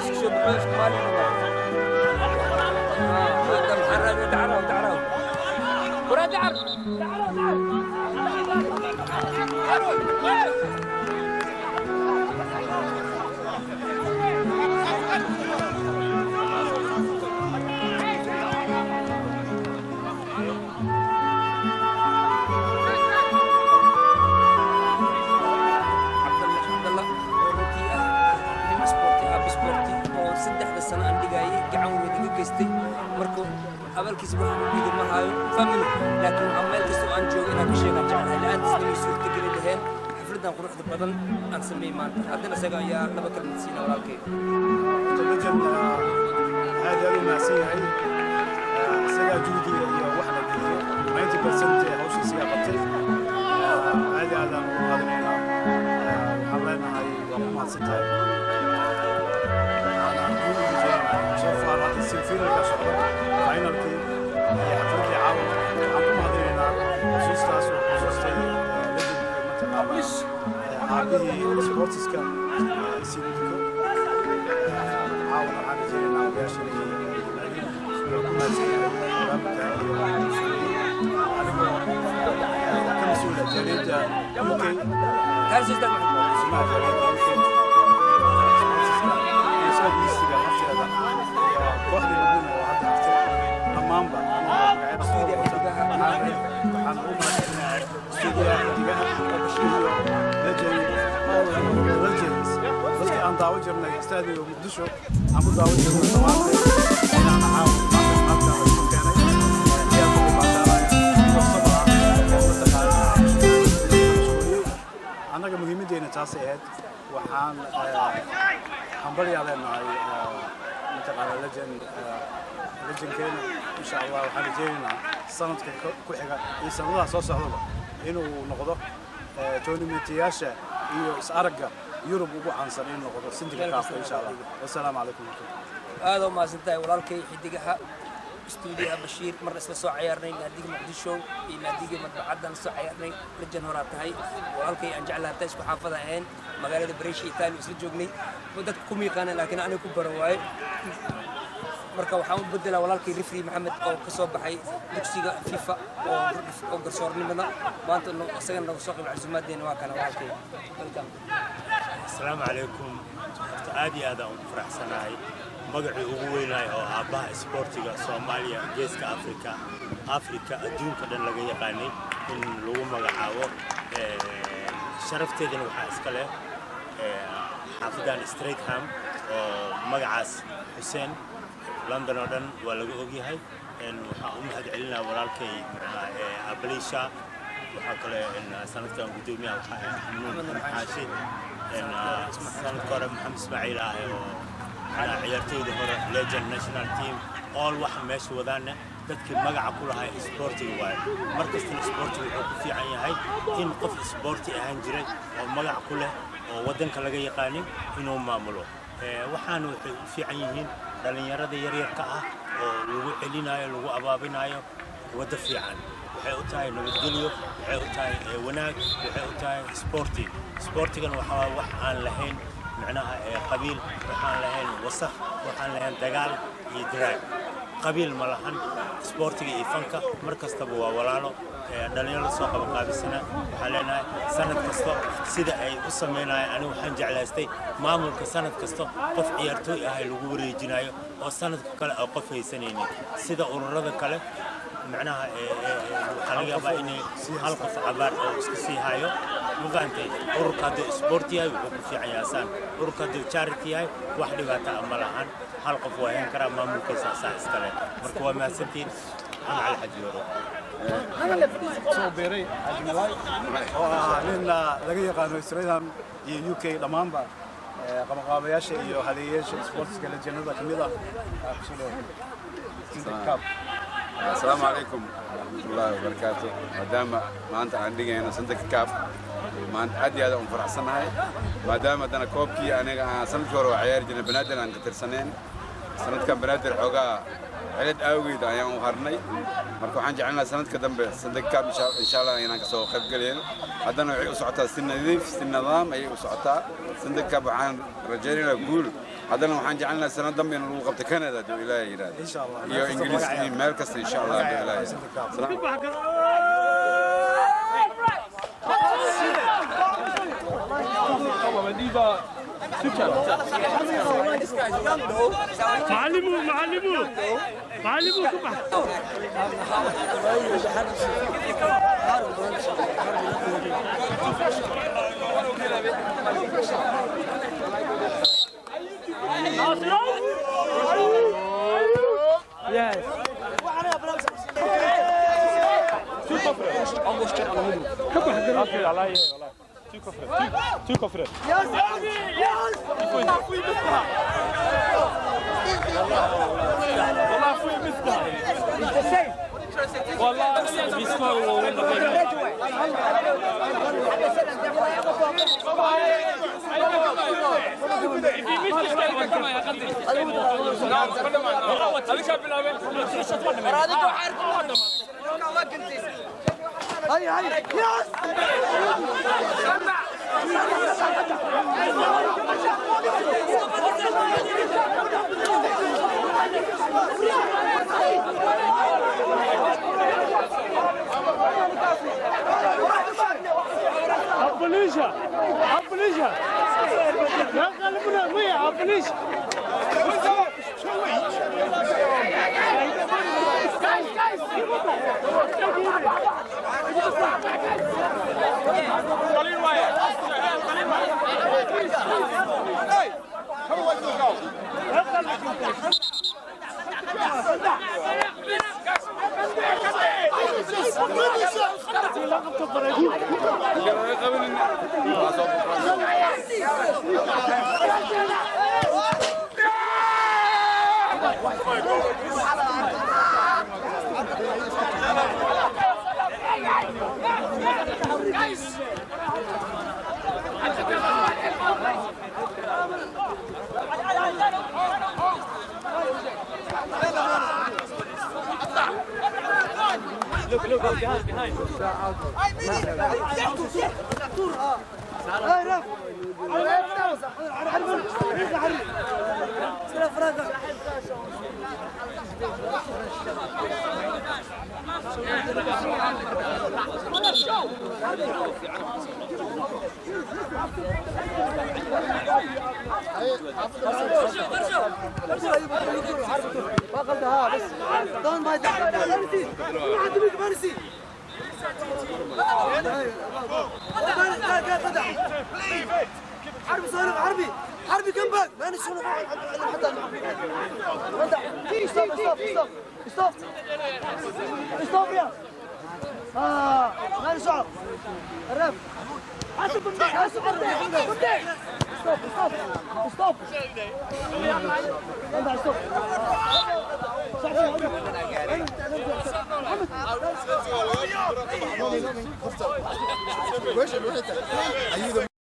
شو بحوش مالي هذا محرر تعالوا كرة تعالوا markuu abalkiisa wax uu yidhi ma hayo family laakiin waxa meel kasta oo aan joogo inaan ka sheegan jeclahay la'aantiis inay suurta geli lahayn xafladan quruxda badan aan sameeyay maanta haddana isaga ayaa laba kalmad siina walaalkay television aad u maasay yahay sida juhdiga iyo wax la geliyo 90% hawshiisa qabtay aad aan u qadanaynaa waxaan leenahay waa ku mahadsantahay سيفير الكسر فاينل كي حفلة عام عم هذينا خصوص تاس وخصوص تي لجنة مثلا هذه سبورتس كان سيدكو عاون على زينا وياشري كنا زينا كم سؤال جريدة ممكن هل سيدك سمع جريدة ممكن يسوي يستيقظ نفسه واحد يقول واحد تمام بقى استوديو اتجاه بس عم داوي جرنا استوديو مقدشو عم داوي جرنا تمام انا عاوز anaga muhiimadeena taas ay ahayd waxaan bari leenahay mataqaana legendkeena insha Allah waxaan rajaynaynaa sanadka ku xiga iyo sanadaha soo socda inuu noqdo tournamentiyaasha iyo is-aragga Yurub ugu caansan inuu noqdo sindiga kaafka insha Allah wassalaamu calaykum aad oo maasantahay walaalkay xidigaha استوديو بشير مرة اسمه سو عيارني نادي مقدشو نادي مدبعدنا سو عيارني رجال هرات هاي وقالكي أنجعلها تاش كحافظة عين مقالة بريش إيطالي وسل جوجني بدك كومي كان لكن أنا كبر واي مركب وحاول بدله ولكن ريفري محمد أو كسب بحي نفسي فيفا أو قصورني منا ما أنت إنه أصلاً لو ساق العزومات دي نواكنا ولكن السلام عليكم عادي هذا فرح سناي magacii ugu weynay oo aabaha isboortiga Soomaaliya geeska Afrika adduunka dhan laga yaqaanay in lagu magacaabo sharafteedana waxa iska leh xaafadan Streatham oo magacaas Hussein London oo dhan waa laga ogyahay in waxa uu mahad celinaa walaalkay Ablisha waxa kale in sanadkan gudoomiyaha waxa Maxamed Xaashi in sanadkan Maxamed Ismaaciil oo أنا عيارتي هورا legend national team all واحد ماشي وذانا dadkii magaca ku lahaa isboorti waay markasta isboorti wuxuu ku fiican yahay in qof isboorti ahaan jiray oo magac ku leh oo wadanka laga yaqaanin inuu maamulo waxaan waxay u fiican yihiin dhalinyarada yaryarka ah oo lagu celinayo lagu abaabinayo wada fiican waxay u tahay nabadgelyo waxay u tahay wanaag waxay u tahay isboortigan waxa wax aan lahayn معناها قبيل وحان لهن وسخ وحان لهن دجال يدرك قبيل ملحن سبورتي إيفانكا مركز تبوا ولانو دليل السوق بقابسنا وحالنا سنة كستو سيدا أي أسمينا أنا وحن جعلستي ما ملك سنة كستو قف عيارتوي هاي لجوري جنايو أو سنة كلا أو قف هي سنين سيدا أورد كلا معناها حاليا بإني حلقة عبارة أو سكسي هايو مغانتي أوركادو سبورتيا وكفي عياسان أوركادو تشاريتيا واحد يقطع ملحن حلقة فوهين كرام ما ممكن ساس كله مركوا ما سنتين أنا على حجيورو soo beeray ajmalay oo lina laga yaqaan Israa'iil iyo UK dhamaanba qabaqabayaasha iyo haleeyaasha sportska la jannada kamida السلام عليكم ورحمة الله وبركاته مادام ما أنت عندي هنا سنتك كاب ما أنت عادي هذا فرح سنة هاي مادام أنا كوبكي أنا سنة شهور وعيار جنا بنادر عن كتير سنين سنة كان بنادر حوجا cilad awgeed ayaan u harnay marka waxaan jecelnahay sanadka dambe Sanda Cup insha Allah inaan ka soo qayb galeyno haddana waxay u socotaa si nadiif si nidaam ayay u socotaa Sanda Cup waxaan rajaynaynaa guul haddana waxaan jecelnahay sanad dambe in lagu qabto Canada doo Ilaahay yiraahdo insha Allah iyo Ingiriis iyo meel kasta insha Allah doo Ilaahay معلمو كبح Look, behind. حربي كم باك ما نشوف ستوب يا ما نشوف الرف ستوب